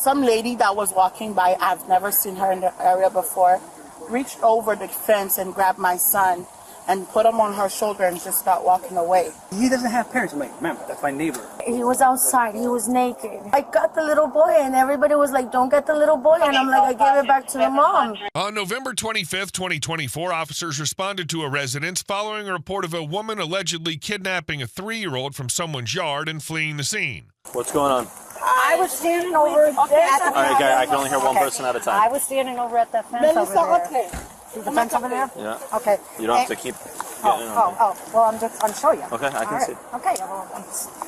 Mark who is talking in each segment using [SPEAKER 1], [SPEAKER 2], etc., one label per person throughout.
[SPEAKER 1] Some lady that was walking by, I've never seen her in the area before, reached over the fence and grabbed my son and put him on her shoulder and just start walking away.
[SPEAKER 2] He doesn't have parents. I'm like, remember, that's my neighbor.
[SPEAKER 3] He was outside. He was naked. I got the little boy, and everybody was like, don't get the little boy. And I'm like, I gave it back to the mom.
[SPEAKER 4] On November 25th, 2024, officers responded to a residence following a report of a woman allegedly kidnapping a 3-year-old from someone's yard and fleeing the scene.
[SPEAKER 5] What's going on?
[SPEAKER 3] I was standing over there.
[SPEAKER 5] All right, guy, I can only hear one person at a time.
[SPEAKER 3] I was standing over at that fence over there. See the fence over there?
[SPEAKER 5] Yeah.
[SPEAKER 3] Okay.
[SPEAKER 5] You don't have to keep getting
[SPEAKER 3] Well, I'm show you.
[SPEAKER 5] Okay, I can see.
[SPEAKER 3] Okay,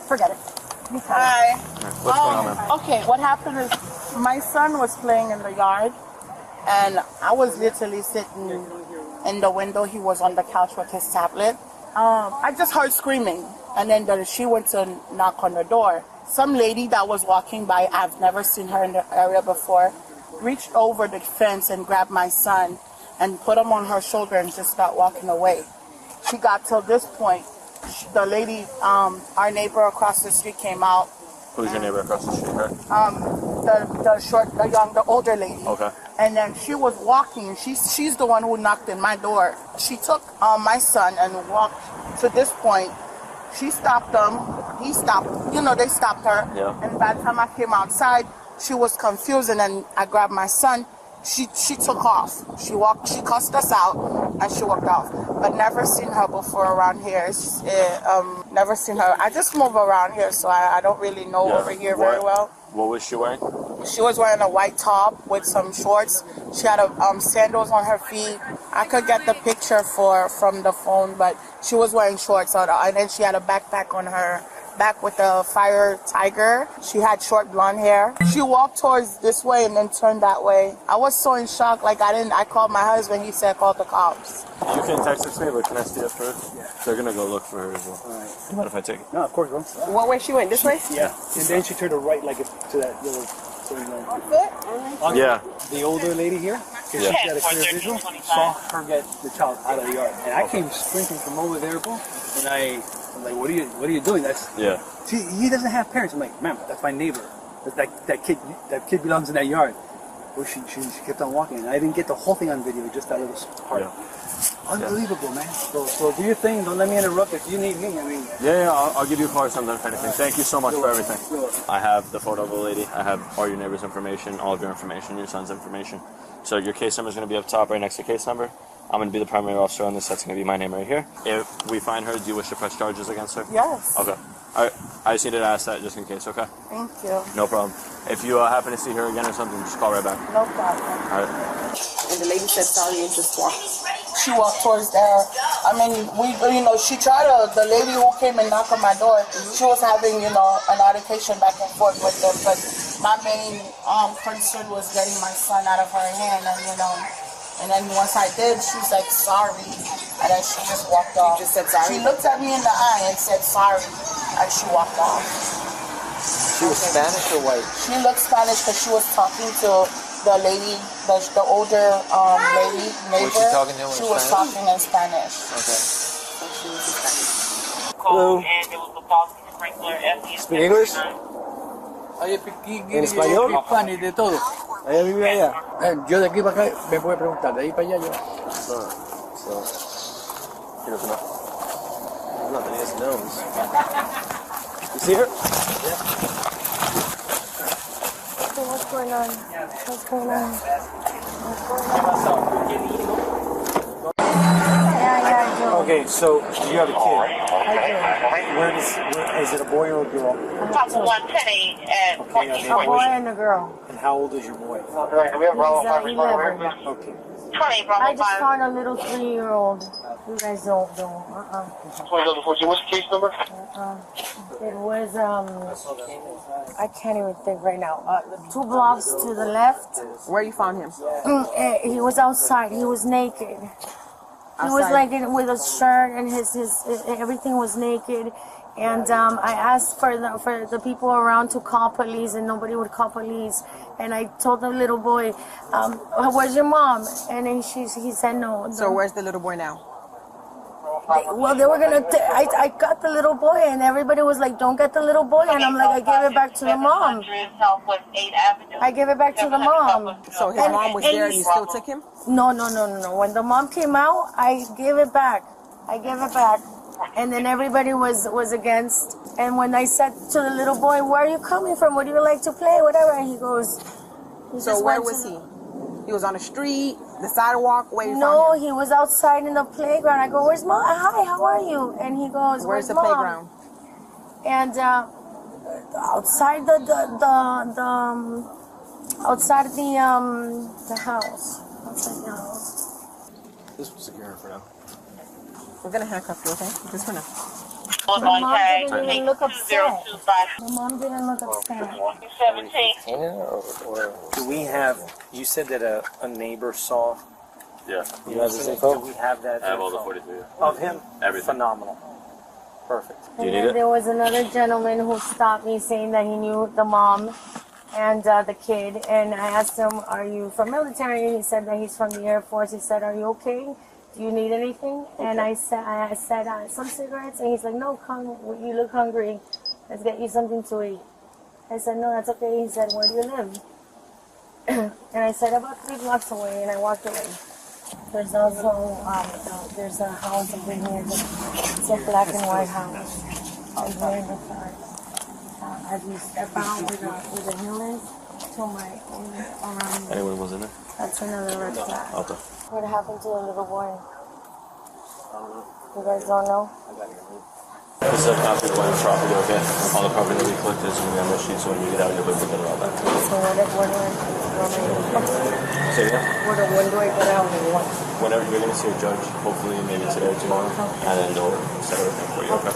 [SPEAKER 3] forget it.
[SPEAKER 1] Hi.
[SPEAKER 5] What's going on, man?
[SPEAKER 1] Okay, what happened is my son was playing in the yard, and I was literally sitting in the window. He was on the couch with his tablet. I just heard screaming, and then she went to knock on the door. Some lady that was walking by, I've never seen her in the area before, reached over the fence and grabbed my son and put him on her shoulder and just start walking away. She got till this point. The lady, our neighbor across the street came out.
[SPEAKER 5] Who's your neighbor across the street, right?
[SPEAKER 1] The older lady.
[SPEAKER 5] Okay.
[SPEAKER 1] And then she was walking. She's the one who knocked in my door. She took my son and walked to this point. She stopped them. He stopped. They stopped her.
[SPEAKER 5] Yeah.
[SPEAKER 1] And by the time I came outside, she was confused, and then I grabbed my son. She took off. She cussed us out, and she walked off. But never seen her before around here. Never seen her. I just move around here, so I don't really know over here very well.
[SPEAKER 5] What was she wearing?
[SPEAKER 1] She was wearing a white top with some shorts. She had sandals on her feet. I could get the picture from the phone, but she was wearing shorts. And then she had a backpack on her back with a fire tiger. She had short blonde hair. She walked towards this way and then turned that way. I was so in shock. I called my husband. He said, call the cops.
[SPEAKER 5] You can text it to me, but can I see it first? Yeah. They're going to go look for her as well.
[SPEAKER 2] All right.
[SPEAKER 5] What if I take it?
[SPEAKER 2] No, of course, bro.
[SPEAKER 6] What way she went? This way?
[SPEAKER 2] Yeah. And then she turned to right, like to that little.
[SPEAKER 5] Yeah.
[SPEAKER 2] The older lady here, because she had a clear visual, saw her get the child out of the yard, and I came sprinting from over there, bro. And I'm like, what are you doing?
[SPEAKER 5] Yeah.
[SPEAKER 2] See, he doesn't have parents. I'm like, remember, that's my neighbor. That kid belongs in that yard. Well, she kept on walking, and I didn't get the whole thing on video, just that little part.
[SPEAKER 5] Yeah.
[SPEAKER 2] Unbelievable, man. So do your thing. Don't let me interrupt. If you need me, I mean.
[SPEAKER 5] Yeah, I'll give you a call or something if anything. Thank you so much for everything. I have the photo of the lady. I have all your neighbor's information, all of your information, your son's information. So your case number is going to be up top right next to case number. I'm going to be the primary officer on this. That's going to be my name right here. If we find her, do you wish to press charges against her?
[SPEAKER 1] Yes.
[SPEAKER 5] Okay. All right. I just needed to ask that just in case, okay?
[SPEAKER 1] Thank you.
[SPEAKER 5] No problem. If you happen to see her again or something, just call right back.
[SPEAKER 1] No problem.
[SPEAKER 5] All right.
[SPEAKER 6] And the lady said sorry and just walked.
[SPEAKER 1] She walked towards there. I mean, she tried the lady who came and knocked on my door, she was having, an altercation back and forth with them, but my main concern was getting my son out of her hand, and then once I did, she was like, sorry, and then she just walked off.
[SPEAKER 6] She just said sorry?
[SPEAKER 1] She looked at me in the eye and said sorry, and she walked off.
[SPEAKER 7] She was Spanish or white?
[SPEAKER 1] She looked Spanish because she was talking to the lady, the older lady, neighbor.
[SPEAKER 7] Was she talking to him in
[SPEAKER 1] She was
[SPEAKER 7] Spanish?
[SPEAKER 1] talking in Spanish.
[SPEAKER 7] Okay.
[SPEAKER 8] Hello.
[SPEAKER 7] Speak English?
[SPEAKER 9] En español, Spanish, de todo. Ella vive allá. Yo de aquí para acá me puede preguntar, de ahí para allá yo.
[SPEAKER 5] He doesn't know. Nothing, he just knows. You see her?
[SPEAKER 3] Yeah. What's going on? What's going on? Yeah, I do.
[SPEAKER 2] Okay, so you have a kid.
[SPEAKER 3] I
[SPEAKER 2] Is it a boy or a girl?
[SPEAKER 3] do. A boy and a girl.
[SPEAKER 2] And how old is your boy?
[SPEAKER 3] He's 11.
[SPEAKER 2] Okay.
[SPEAKER 3] I just found a little 3-year-old. You guys don't know.
[SPEAKER 8] What's the case number?
[SPEAKER 3] It was, I can't even think right now. 2 blocks to the left.
[SPEAKER 6] Where you found him?
[SPEAKER 3] He was outside. He was naked. He was like with a shirt, and his everything was naked. And I asked for the people around to call police, and nobody would call police. And I told the little boy, "Where's your mom?" And then he said no.
[SPEAKER 6] So where's the little boy now?
[SPEAKER 3] well, they were gonna. I got the little boy, and everybody was like, "Don't get the little boy," and I'm like, I gave it back to the mom. I gave it back to the mom.
[SPEAKER 6] So his mom was there and you still took him?
[SPEAKER 3] No. When the mom came out, I gave it back. And then everybody was against. And when I said to the little boy, "Where are you coming from? What do you like to play? Whatever," and he goes.
[SPEAKER 6] So where was he? He was on the street, the sidewalk, where you
[SPEAKER 3] No,
[SPEAKER 6] found him?
[SPEAKER 3] he was outside in the playground. I go, "Where's mom? Hi, how are you?" And he goes,
[SPEAKER 6] Where's the
[SPEAKER 3] mom?"
[SPEAKER 6] playground?
[SPEAKER 3] And outside the outside the house. Outside the house.
[SPEAKER 5] This was secure for now.
[SPEAKER 6] We're gonna handcuff you, okay? Just for now.
[SPEAKER 3] The mom didn't even look upset. The mom didn't look upset.
[SPEAKER 7] 17. Do we have? You said that a neighbor saw.
[SPEAKER 5] Yeah.
[SPEAKER 7] You have his info. We have that.
[SPEAKER 5] I have all the
[SPEAKER 7] info
[SPEAKER 5] 43.
[SPEAKER 7] of him.
[SPEAKER 5] Everything.
[SPEAKER 7] Phenomenal. Perfect.
[SPEAKER 5] Do you
[SPEAKER 3] And
[SPEAKER 5] need
[SPEAKER 3] then
[SPEAKER 5] it?
[SPEAKER 3] there was another gentleman who stopped me saying that he knew the mom and the kid. And I asked him, "Are you from military?" And he said that he's from the Air Force. He said, "Are you okay? Do you need anything?" And I said, "Some cigarettes." And he's like, "No, come. You look hungry. Let's get you something to eat." I said, "No, that's okay." He said, "Where do you live?" And I said, "About 3 blocks away." And I walked away. There's also there's a house over here. It's a black and white house. It's very different. As you step out with the humans to my around.
[SPEAKER 5] Anyone was in there?
[SPEAKER 3] That's another red flag.
[SPEAKER 5] Okay.
[SPEAKER 3] What happened to the little boy? You guys don't know?
[SPEAKER 5] This is a copy of the property, okay? All the property that we collected is going to be on the sheet, so when you get out, you'll be forget about that.
[SPEAKER 3] So
[SPEAKER 5] Say again?
[SPEAKER 3] when do I get out and what?
[SPEAKER 5] Whenever you're going to see a judge, hopefully maybe today or tomorrow, and then they'll set everything for you, okay?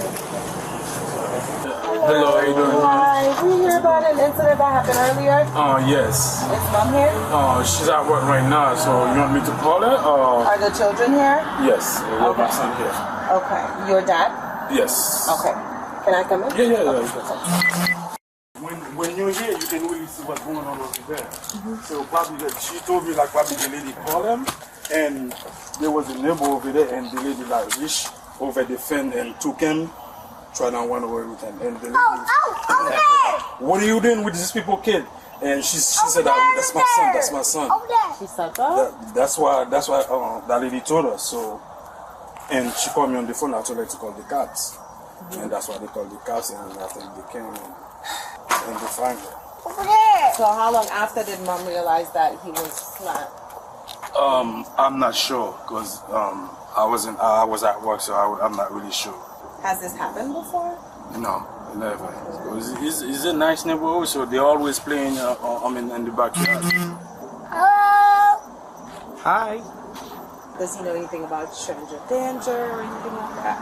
[SPEAKER 10] Hello, how you doing?
[SPEAKER 6] Hi, did you hear about an incident that happened earlier?
[SPEAKER 10] Yes.
[SPEAKER 6] Is mom here?
[SPEAKER 10] She's at work right now, so you want me to call her?
[SPEAKER 6] Are the children here?
[SPEAKER 10] Yes, we have my son here.
[SPEAKER 6] Okay. Your dad?
[SPEAKER 10] Yes.
[SPEAKER 6] Okay. Can I come in?
[SPEAKER 10] Yeah. When you're here, you can really see what's going on over there. So probably she told me probably the lady called him, and there was a neighbor over there, and the lady reached over the fence and took him, tried to run away with him. And the lady, "What are you doing with these people, kid?" And she said, "That's my son. That's my son."
[SPEAKER 6] She said that?
[SPEAKER 10] That's why that lady told us. So, and she called me on the phone. I told her to call the cops, and that's why they called the cops. And after they came and they found her.
[SPEAKER 6] So how long after did mom realize that he was slapped?
[SPEAKER 10] I'm not sure because I was at work, so I'm not really sure.
[SPEAKER 6] Has this happened before?
[SPEAKER 10] No, never. It's a nice neighborhood, so they're always playing. In the backyard.
[SPEAKER 7] Hi.
[SPEAKER 6] Does he know anything about stranger danger or anything like that?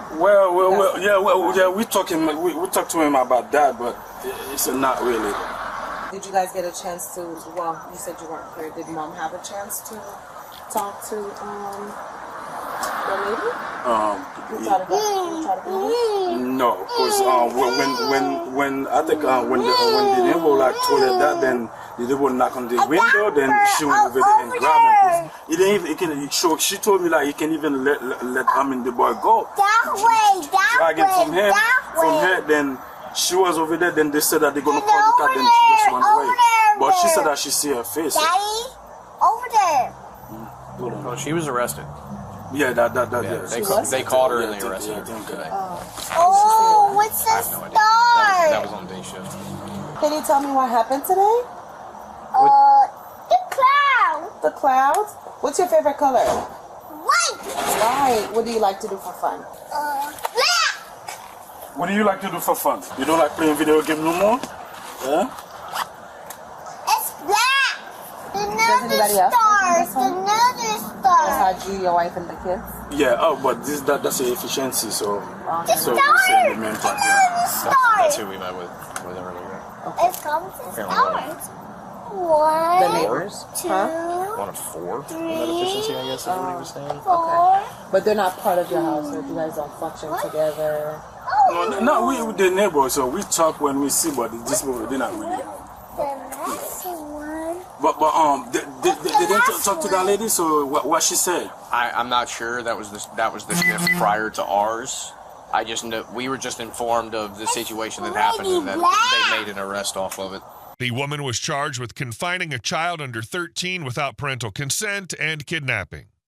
[SPEAKER 10] We talked to him about that, but it's not really.
[SPEAKER 6] Did you guys get a chance to, well, you said you weren't here. Did mom have a chance to talk to the lady? You try to
[SPEAKER 10] No, because when I think when the neighbor told her that, then the neighbor knocked on the window, then she went over there and grabbed him. He didn't even. She told me he can even let the boy go. Drag him from here. Then she was over there. Then they said that they're gonna call the car. Then she just went away. But she said that she see her face.
[SPEAKER 11] Daddy, over there.
[SPEAKER 12] Well, she was arrested.
[SPEAKER 10] Yeah,
[SPEAKER 12] They called her and they arrested her today.
[SPEAKER 11] Oh, what's the star?
[SPEAKER 12] That was on day shift.
[SPEAKER 6] Can you tell me what happened today?
[SPEAKER 11] The cloud.
[SPEAKER 6] The clouds? What's your favorite color?
[SPEAKER 11] White.
[SPEAKER 6] White. What do you like to do for fun?
[SPEAKER 11] Black.
[SPEAKER 10] What do you like to do for fun? You don't like playing video games no more? Yeah?
[SPEAKER 11] It's black.
[SPEAKER 6] Anybody else?
[SPEAKER 11] Another star.
[SPEAKER 6] Besides you, your wife, and the kids?
[SPEAKER 10] Yeah, but that's the efficiency, so
[SPEAKER 11] The
[SPEAKER 10] so
[SPEAKER 11] star.
[SPEAKER 10] we say the main part. Yeah.
[SPEAKER 12] That's who we met with earlier.
[SPEAKER 11] It comes in stars.
[SPEAKER 6] The
[SPEAKER 11] One,
[SPEAKER 6] neighbors?
[SPEAKER 11] two,
[SPEAKER 12] One of four.
[SPEAKER 11] three,
[SPEAKER 12] That efficiency, I guess, is what he was saying.
[SPEAKER 11] four.
[SPEAKER 6] But they're not part of your household. You guys don't function together.
[SPEAKER 10] No, we with the neighbors, so we talk when we see, but these people they're not really.
[SPEAKER 11] The next one.
[SPEAKER 10] But they didn't talk to that lady. So what she said?
[SPEAKER 7] I'm not sure. That was the shift prior to ours. I just know we were just informed of the situation that happened and that they made an arrest off of it.
[SPEAKER 4] The woman was charged with confining a child under 13 without parental consent and kidnapping.